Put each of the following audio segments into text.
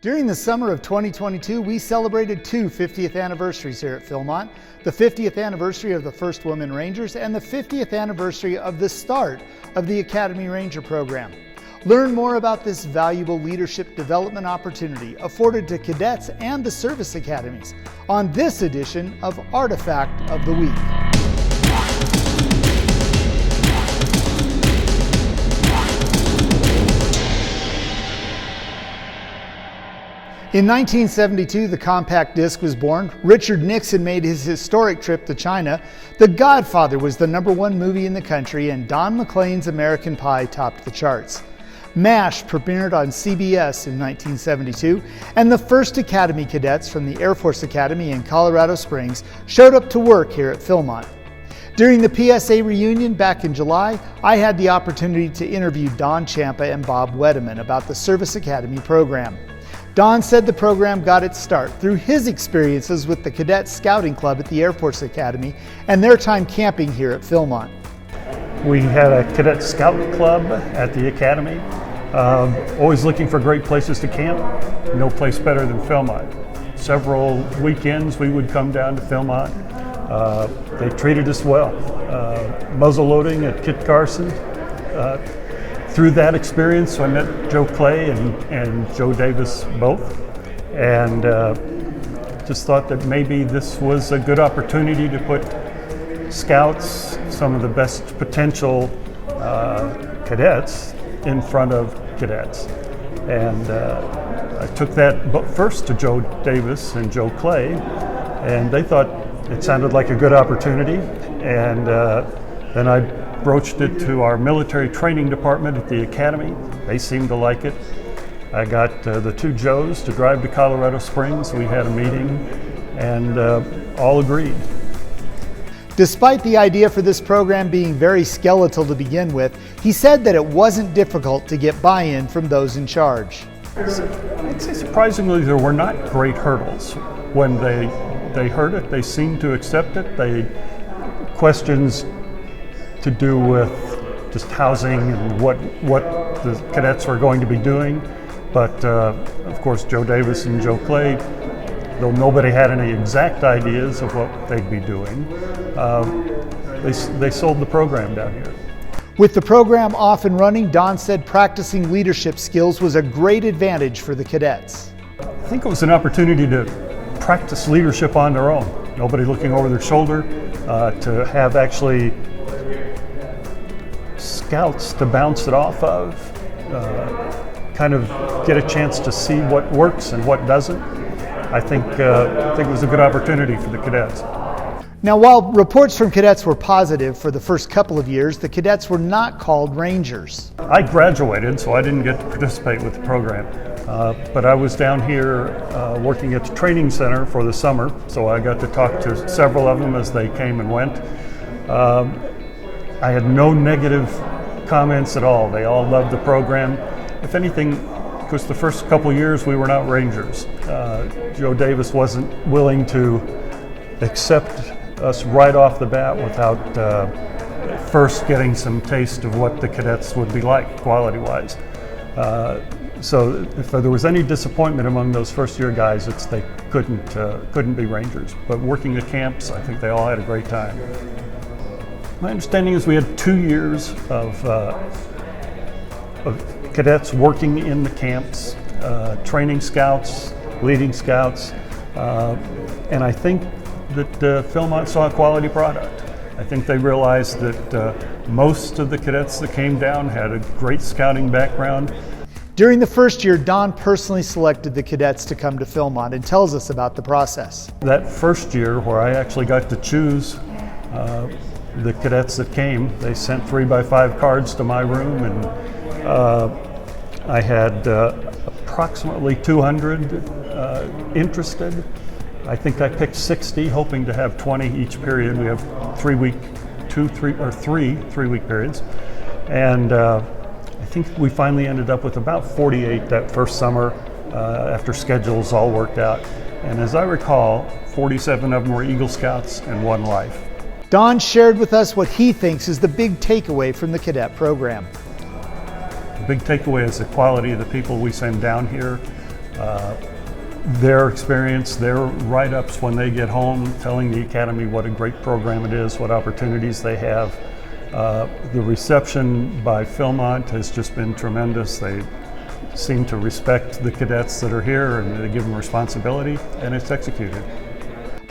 During the summer of 2022, we celebrated two 50th anniversaries here at Philmont, the 50th anniversary of the first Women Rangers and the 50th anniversary of the start of the Academy Ranger program. Learn more about this valuable leadership development opportunity afforded to cadets and the service academies on this edition of Artifact of the Week. In 1972, the compact disc was born. Richard Nixon made his historic trip to China. The Godfather was the #1 movie in the country, and Don McLean's American Pie topped the charts. MASH premiered on CBS in 1972, and the first Academy cadets from the Air Force Academy in Colorado Springs showed up to work here at Philmont. During the PSA reunion back in July, I had the opportunity to interview Don Champa and Bob Wettemann about the Service Academy program. Don said the program got its start through his experiences with the Cadet Scouting Club at the Air Force Academy and their time camping here at Philmont. We had a Cadet Scout Club at the Academy, always looking for great places to camp. No place better than Philmont. Several weekends we would come down to Philmont. They treated us well. Muzzle loading at Kit Carson. Through that experience, I met Joe Clay and Joe Davis both, and just thought that maybe this was a good opportunity to put scouts, some of the best potential cadets, in front of cadets. And I took that first to Joe Davis and Joe Clay, and they thought it sounded like a good opportunity, and then I broached it to our military training department at the Academy. They seemed to like it. I got the two Joes to drive to Colorado Springs. We had a meeting and all agreed. Despite the idea for this program being very skeletal to begin with, he said that it wasn't difficult to get buy-in from those in charge. I'd say surprisingly there were not great hurdles. When they heard it, they seemed to accept it. Questions to do with just housing and what the cadets were going to be doing. But of course, Joe Davis and Joe Clay, though nobody had any exact ideas of what they'd be doing, they sold the program down here. With the program off and running, Don said practicing leadership skills was a great advantage for the cadets. I think it was an opportunity to practice leadership on their own. Nobody looking over their shoulder, to have actually scouts to bounce it off of, kind of get a chance to see what works and what doesn't. I think it was a good opportunity for the cadets. Now, while reports from cadets were positive for the first couple of years, the cadets were not called Rangers. I graduated, so I didn't get to participate with the program, but I was down here working at the training center for the summer, so I got to talk to several of them as they came and went. I had no negative comments at all. They all loved the program. If anything, because the first couple of years we were not Rangers. Joe Davis wasn't willing to accept us right off the bat without first getting some taste of what the cadets would be like quality-wise. So if there was any disappointment among those first-year guys, it's they couldn't be Rangers. But working the camps, I think they all had a great time. My understanding is we had 2 years of cadets working in the camps, training scouts, leading scouts, and I think that Philmont saw a quality product. I think they realized that most of the cadets that came down had a great scouting background. During the first year, Don personally selected the cadets to come to Philmont and tells us about the process. That first year, where I actually got to choose the cadets that came, they sent 3x5 cards to my room, and I had approximately 200 interested. I think I picked 60, hoping to have 20 each period. We have 3 3-week periods, and I think we finally ended up with about 48 that first summer after schedules all worked out. And as I recall, 47 of them were Eagle Scouts and 1 Life. Don shared with us what he thinks is the big takeaway from the cadet program. The big takeaway is the quality of the people we send down here. Their experience, their write-ups when they get home, telling the Academy what a great program it is, what opportunities they have. The reception by Philmont has just been tremendous. They seem to respect the cadets that are here, and they give them responsibility, and it's executed.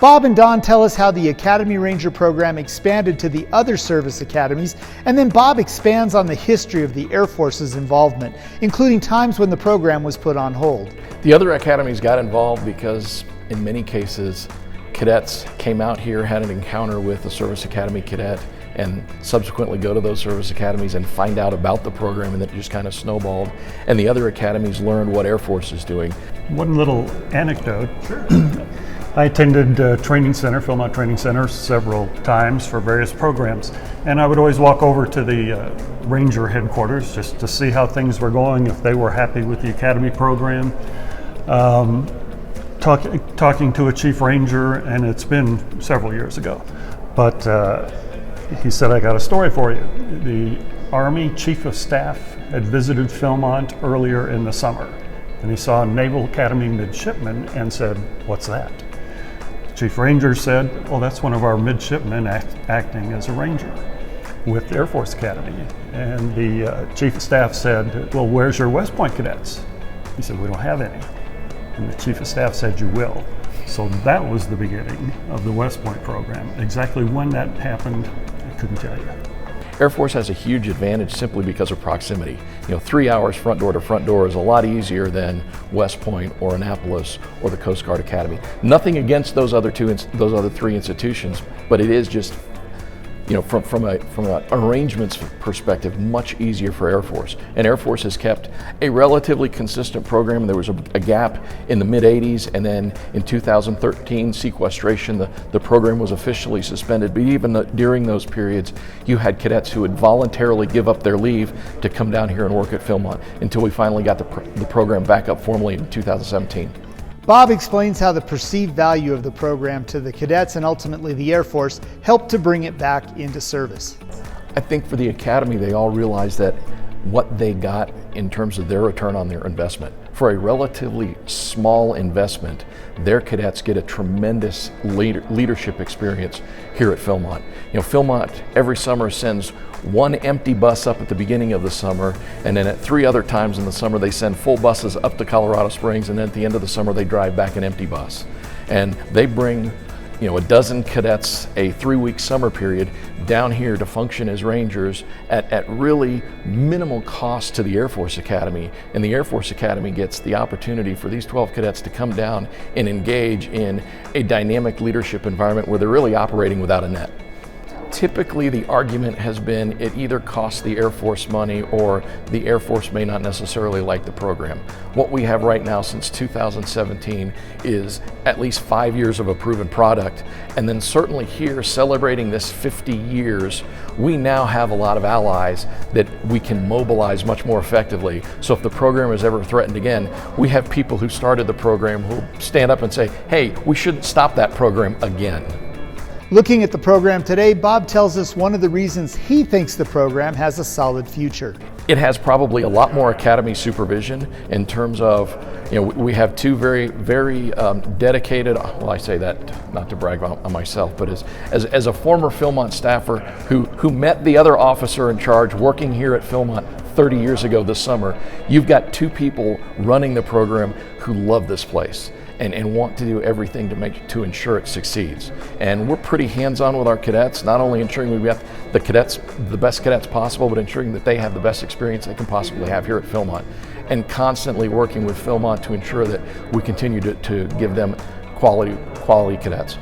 Bob and Don tell us how the Academy Ranger program expanded to the other service academies, and then Bob expands on the history of the Air Force's involvement, including times when the program was put on hold. The other academies got involved because in many cases cadets came out here, had an encounter with a service academy cadet, and subsequently go to those service academies and find out about the program, and then it just kind of snowballed, and the other academies learned what Air Force is doing. One little anecdote. I attended Philmont Training Center several times for various programs, and I would always walk over to the Ranger headquarters just to see how things were going, if they were happy with the Academy program. Talking to a Chief Ranger, and it's been several years ago, but he said, "I got a story for you. The Army Chief of Staff had visited Philmont earlier in the summer, and he saw a Naval Academy midshipman and said, 'What's that?' Chief Ranger said, 'Well, that's one of our midshipmen acting as a ranger with Air Force Academy.' And the Chief of Staff said, 'Well, where's your West Point cadets?' He said, 'We don't have any.' And the Chief of Staff said, 'You will.' So that was the beginning of the West Point program. Exactly when that happened, I couldn't tell you. Air Force has a huge advantage simply because of proximity. 3 hours front door to front door is a lot easier than West Point or Annapolis or the Coast Guard Academy. Nothing against those other three institutions, but it is just, from an arrangements perspective, much easier for Air Force. And Air Force has kept a relatively consistent program. There was a gap in the mid-'80s, and then in 2013, sequestration, the program was officially suspended. But even during those periods, you had cadets who would voluntarily give up their leave to come down here and work at Philmont until we finally got the program back up formally in 2017. Bob explains how the perceived value of the program to the cadets and ultimately the Air Force helped to bring it back into service. I think for the Academy, they all realized that what they got in terms of their return on their investment. For a relatively small investment, their cadets get a tremendous leadership experience here at Philmont. Philmont every summer sends one empty bus up at the beginning of the summer, and then at 3 other times in the summer they send full buses up to Colorado Springs, and then at the end of the summer they drive back an empty bus. And they bring a dozen cadets a 3-week summer period down here to function as Rangers at really minimal cost to the Air Force Academy. And the Air Force Academy gets the opportunity for these 12 cadets to come down and engage in a dynamic leadership environment where they're really operating without a net. Typically, the argument has been it either costs the Air Force money or the Air Force may not necessarily like the program. What we have right now since 2017 is at least 5 years of a proven product, and then certainly here celebrating this 50 years, we now have a lot of allies that we can mobilize much more effectively. So if the program is ever threatened again, we have people who started the program who stand up and say, "Hey, we shouldn't stop that program again." Looking at the program today, Bob tells us one of the reasons he thinks the program has a solid future. It has probably a lot more academy supervision in terms of, we have two very, very dedicated, well, I say that not to brag on myself, but as a former Philmont staffer who met the other officer in charge working here at Philmont 30 years ago this summer, you've got 2 people running the program who love this place and want to do everything to ensure it succeeds. And we're pretty hands-on with our cadets, not only ensuring we've got the best cadets possible, but ensuring that they have the best experience they can possibly have here at Philmont, and constantly working with Philmont to ensure that we continue to give them quality cadets.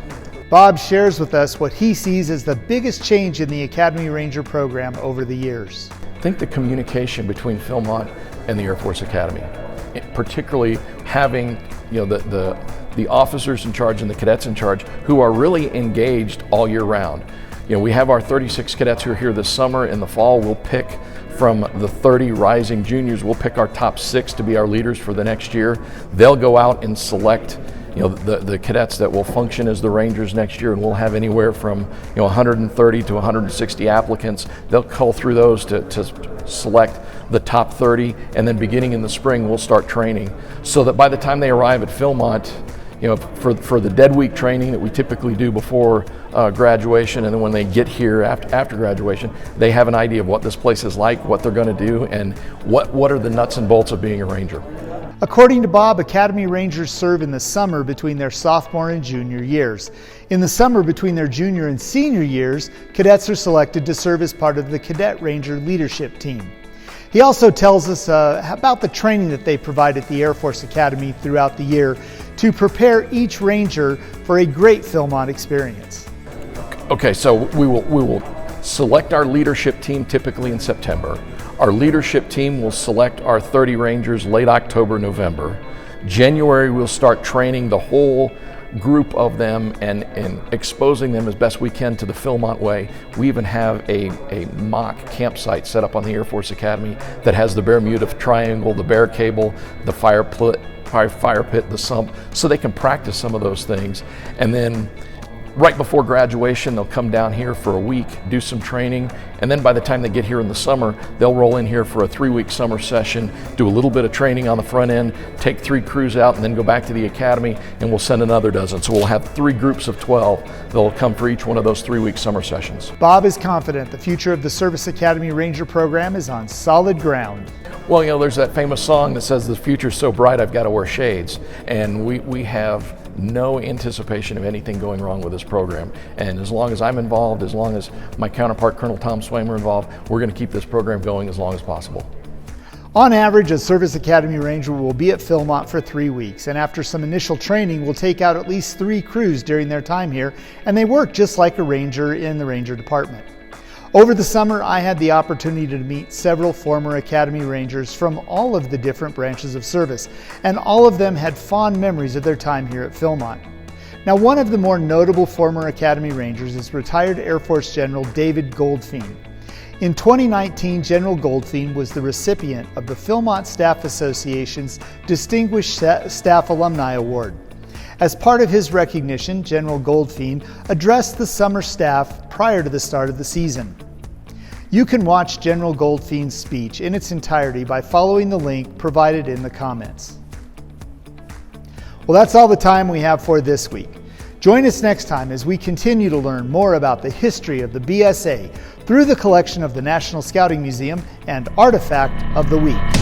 Bob shares with us what he sees as the biggest change in the Academy Ranger program over the years. I think the communication between Philmont and the Air Force Academy, particularly having the officers in charge and the cadets in charge who are really engaged all year round. We have our 36 cadets who are here this summer. In the fall, we'll pick from the 30 rising juniors, we'll pick our top 6 to be our leaders for the next year. They'll go out and select the cadets that will function as the Rangers next year, and we'll have anywhere from 130 to 160 applicants. They'll cull through those to select the top 30, and then beginning in the spring we'll start training, so that by the time they arrive at Philmont, for the dead week training that we typically do before graduation, and then when they get here after graduation, they have an idea of what this place is like, what they're going to do, and what are the nuts and bolts of being a Ranger. According to Bob, Academy Rangers serve in the summer between their sophomore and junior years. In the summer between their junior and senior years, cadets are selected to serve as part of the Cadet Ranger leadership team. He also tells us about the training that they provide at the Air Force Academy throughout the year to prepare each Ranger for a great Philmont experience. Okay, so we will select our leadership team typically in September. Our leadership team will select our 30 Rangers late October, November. January we'll start training the whole group of them and exposing them as best we can to the Philmont way. We even have a mock campsite set up on the Air Force Academy that has the Bermuda Triangle, the bear cable, the fire pit, the sump, so they can practice some of those things. And then right before graduation, they'll come down here for a week, do some training, and then by the time they get here in the summer, they'll roll in here for a 3-week summer session, do a little bit of training on the front end, take 3 crews out, and then go back to the academy, and we'll send another dozen. So we'll have 3 groups of 12 that'll come for each one of those 3-week summer sessions. Bob is confident the future of the Service Academy Ranger program is on solid ground. Well, there's that famous song that says the future's so bright I've got to wear shades, and we have no anticipation of anything going wrong with this program. And as long as I'm involved, as long as my counterpart Colonel Tom Swaim are involved, we're going to keep this program going as long as possible. On average, a Service Academy Ranger will be at Philmont for 3 weeks, and after some initial training will take out at least 3 crews during their time here, and they work just like a Ranger in the Ranger Department. Over the summer, I had the opportunity to meet several former Academy Rangers from all of the different branches of service, and all of them had fond memories of their time here at Philmont. Now, one of the more notable former Academy Rangers is retired Air Force General David Goldfein. In 2019, General Goldfein was the recipient of the Philmont Staff Association's Distinguished Staff Alumni Award. As part of his recognition, General Goldfein addressed the summer staff prior to the start of the season. You can watch General Goldfein's speech in its entirety by following the link provided in the comments. Well, that's all the time we have for this week. Join us next time as we continue to learn more about the history of the BSA through the collection of the National Scouting Museum and Artifact of the Week.